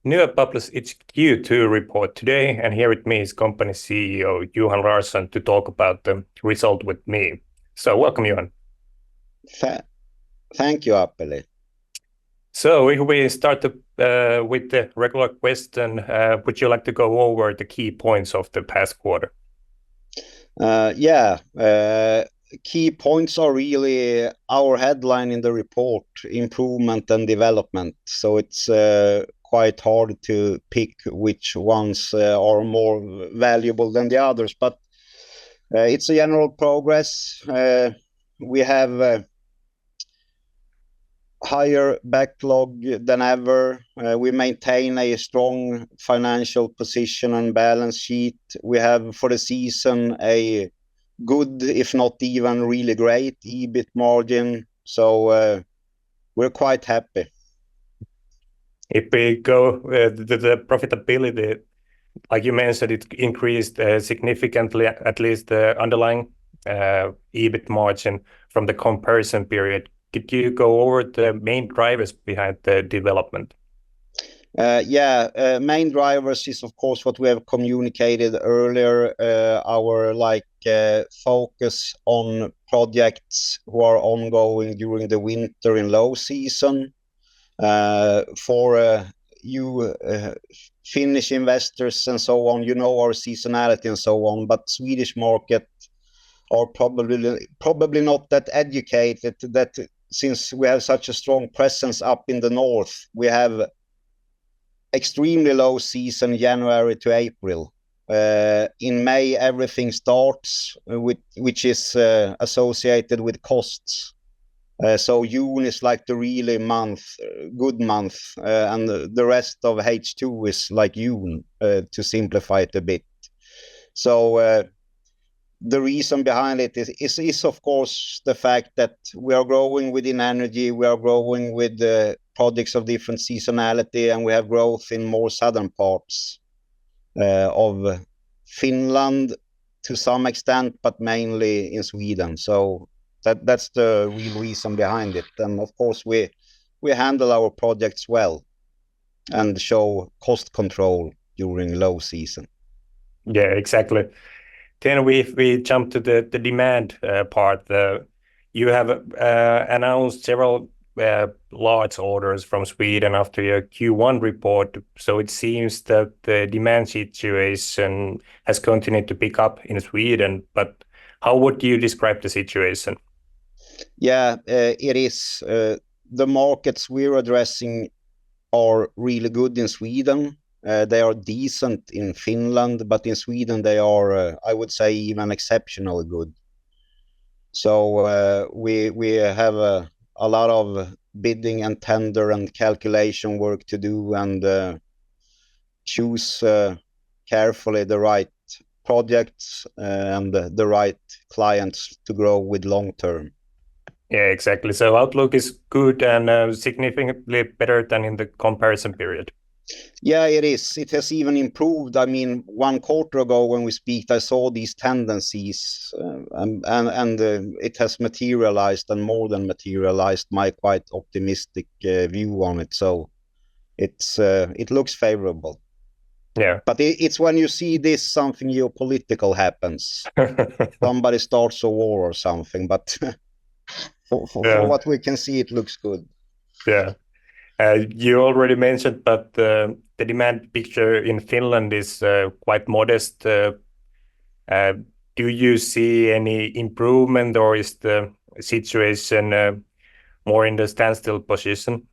NYAB published its Q2 report today, and here with me is company CEO Johan Larsson to talk about the result with me. So welcome, Johan. Thank you, Aapeli. So if we start with the regular question, would you like to go over the key points of the past quarter? Key points are really our headline in the report, improvement and development. So it's quite hard to pick which ones are more valuable than the others, but it's a general progress. We have higher backlog than ever. We maintain a strong financial position and balance sheet. We have for the season a good, if not even really great, EBIT margin. So we're quite happy. If we go the profitability, like you mentioned, it increased significantly, at least the underlying EBIT margin from the comparison period. Could you go over the main drivers behind the development? Main drivers is of course what we have communicated earlier, our focus on projects who are ongoing during the winter in low season. For you Finnish investors and so on, you know our seasonality and so on, but Swedish market are probably not that educated that since we have such a strong presence up in the north, we have extremely low season January to April. In May, everything starts, which is associated with costs. So June is like the really good month, and the rest of H2 is like June, to simplify it a bit. So the reason behind it is of course the fact that we are growing within energy, we are growing with projects of different seasonality, and we have growth in more southern parts of Finland to some extent, but mainly in Sweden. So that's the real reason behind it. And of course we handle our projects well and show cost control during low season. Yeah, exactly. Then we jump to the demand part. You have announced several large orders from Sweden after your Q1 report. So it seems that the demand situation has continued to pick up in Sweden. But how would you describe the situation? Yeah, it is. The markets we're addressing are really good in Sweden. They are decent in Finland, but in Sweden they are, I would say, even exceptionally good. So we have a lot of bidding and tender and calculation work to do, and choose carefully the right projects and the right clients to grow with long term. Yeah, exactly. So outlook is good and significantly better than in the comparison period. Yeah, it is. It has even improved. I mean, 1 quarter ago when we speak, I saw these tendencies, and it has materialized and more than materialized my quite optimistic view on it. So it looks favorable. Yeah. But it's when you see this, something geopolitical happens. Somebody starts a war or something, but for what we can see, it looks good. Yeah. You already mentioned that the demand picture in Finland is quite modest. Do you see any improvement, or is the situation more in the standstill position?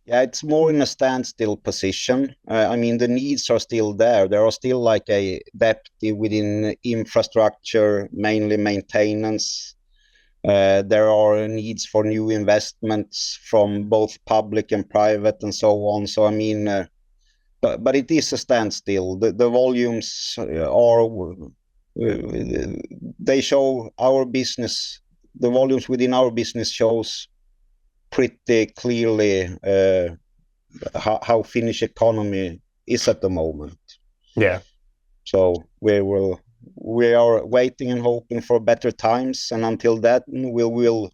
Yeah, it's more in a standstill position. I mean, the needs are still there. There are still like a depth within infrastructure, mainly maintenance. There are needs for new investments from both public and private and so on. So I mean, but it is a standstill. The volumes are, they show our business, the volumes within our business shows pretty clearly how Finnish economy is at the moment. Yeah. So we are waiting and hoping for better times, and until that we will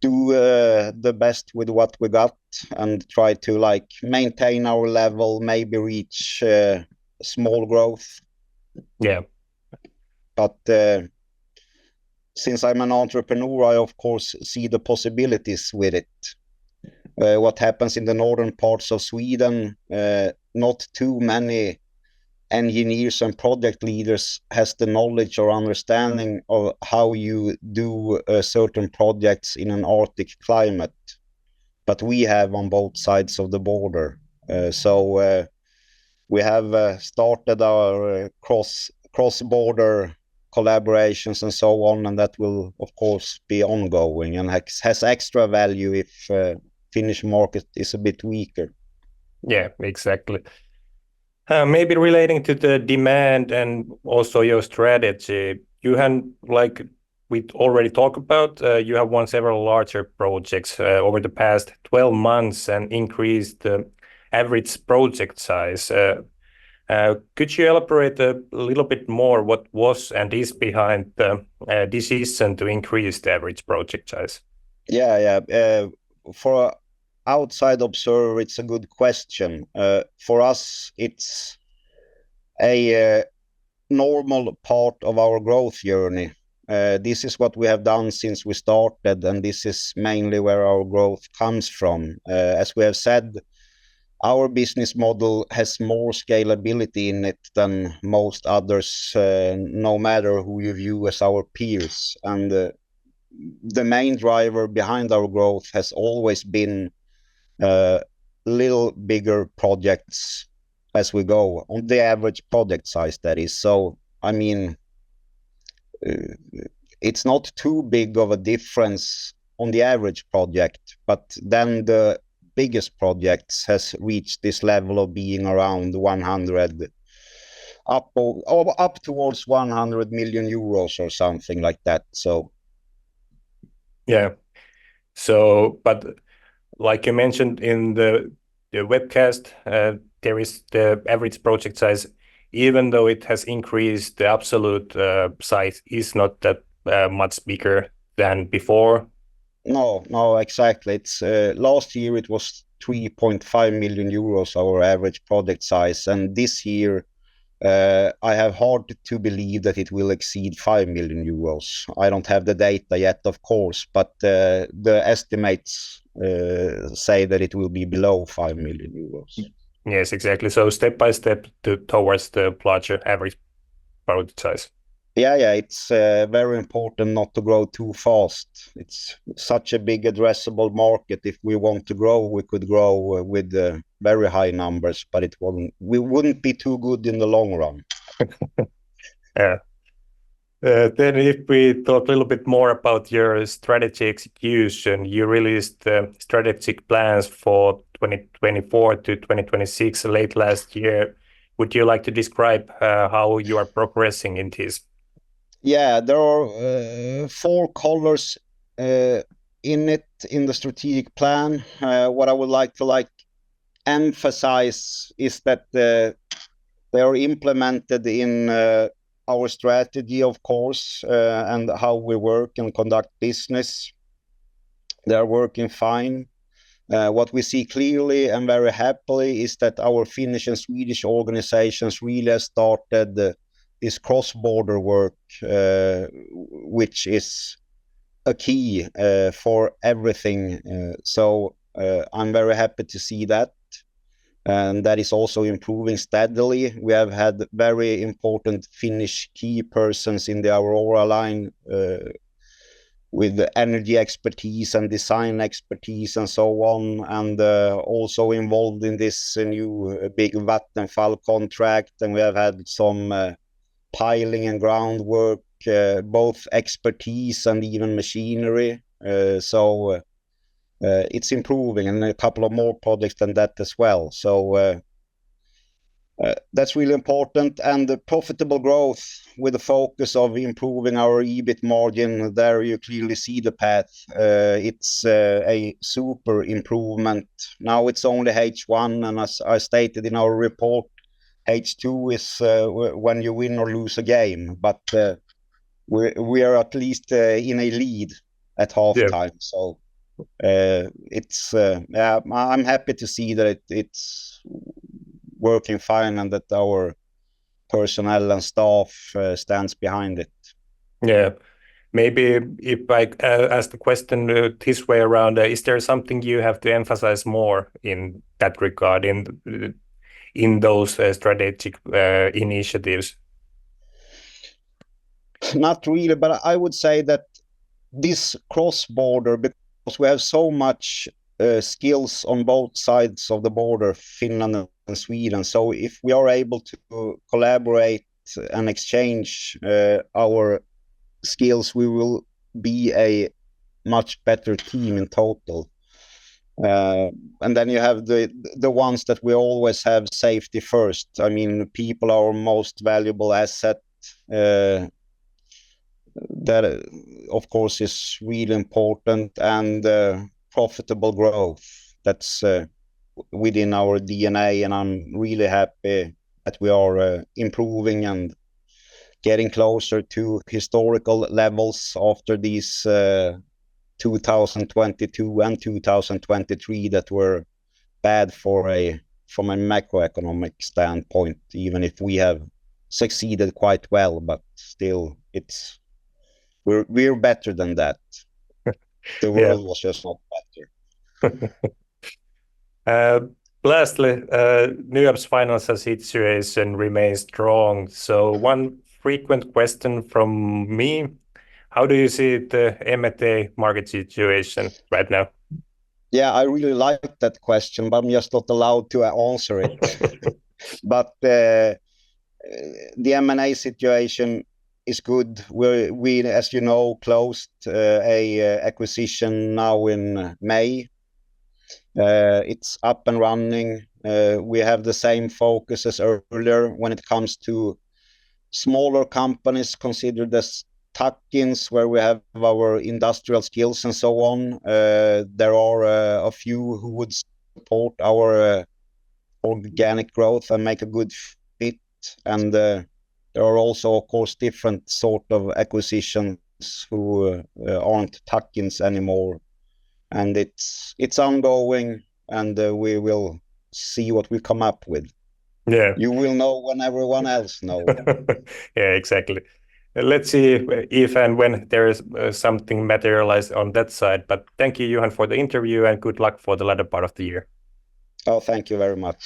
do the best with what we got and try to like maintain our level, maybe reach small growth. Yeah. But since I'm an entrepreneur, I of course see the possibilities with it. What happens in the northern parts of Sweden, not too many engineers and project leaders has the knowledge or understanding of how you do certain projects in an Arctic climate, but we have on both sides of the border. So we have started our cross-border collaborations and so on, and that will of course be ongoing and has extra value if Finnish market is a bit weaker. Yeah, exactly. Maybe relating to the demand and also your strategy, you have, like we already talked about, you have won several larger projects over the past 12 months and increased the average project size. Could you elaborate a little bit more what was and is behind the decision to increase the average project size? Yeah. For an outside observer, it's a good question. For us, it's a normal part of our growth journey. This is what we have done since we started, and this is mainly where our growth comes from. As we have said, our business model has more scalability in it than most others, no matter who you view as our peers. And the main driver behind our growth has always been little bigger projects as we go, on the average project size, that is. So, I mean, it's not too big of a difference on the average project, but then the biggest projects has reached this level of being around 100, up towards 100 million euros or something like that. So yeah. So, but like you mentioned in the webcast, there is the average project size, even though it has increased, the absolute size is not that much bigger than before. No, exactly. It's last year it was 3.5 million euros, our average project size, and this year I have hard to believe that it will exceed 5 million euros. I don't have the data yet, of course, but the estimates say that it will be below 5 million euros. Yes, exactly. So step by step towards the larger average project size. Yeah, it's very important not to grow too fast. It's such a big addressable market. If we want to grow, we could grow with very high numbers, but we wouldn't be too good in the long run. Yeah. Then if we talk a little bit more about your strategy execution, you released strategic plans for 2024 to 2026 late last year. Would you like to describe how you are progressing in this? Yeah, there are 4 colors in the strategic plan. What I would like to emphasize is that they are implemented in our strategy, of course, and how we work and conduct business. They are working fine. What we see clearly and very happily is that our Finnish and Swedish organizations really have started this cross-border work, which is a key for everything. So I'm very happy to see that. And that is also improving steadily. We have had very important Finnish key persons in the Aurora line with energy expertise and design expertise and so on, and also involved in this new big Vattenfall contract. And we have had some piling and groundwork, both expertise and even machinery. So it's improving, and a couple of more projects than that as well. So that's really important. And the profitable growth with the focus of improving our EBIT margin, there you clearly see the path. It's a super improvement. Now it's only H1, and as I stated in our report, H2 is when you win or lose a game, but we are at least in a lead at half time. So I'm happy to see that it's working fine and that our personnel and staff stands behind it. Yeah. Maybe if I ask the question this way around, is there something you have to emphasize more in that regard in those strategic initiatives? Not really, but I would say that this cross-border, because we have so much skills on both sides of the border, Finland and Sweden. So if we are able to collaborate and exchange our skills, we will be a much better team in total. And then you have the ones that we always have safety first. I mean, people are our most valuable asset. That, of course, is really important, and profitable growth. That's within our DNA, and I'm really happy that we are improving and getting closer to historical levels after these 2022 and 2023 that were bad from a macroeconomic standpoint, even if we have succeeded quite well, but still we're better than that. The world was just not better. Lastly, NYAB's financial situation remains strong. So one frequent question from me: how do you see the M&A market situation right now? Yeah, I really like that question, but I'm just not allowed to answer it. But the M&A situation is good. We, as you know, closed a acquisition now in May. It's up and running. We have the same focus as earlier when it comes to smaller companies considered as tuck-ins, where we have our industrial skills and so on. There are a few who would support our organic growth and make a good fit. And there are also, of course, different sort of acquisitions who aren't tuck-ins anymore. And it's ongoing, and we will see what we come up with. Yeah, you will know when everyone else knows. Yeah, exactly. Let's see if and when there is something materialized on that side. But thank you, Johan, for the interview, and good luck for the latter part of the year. Oh, thank you very much.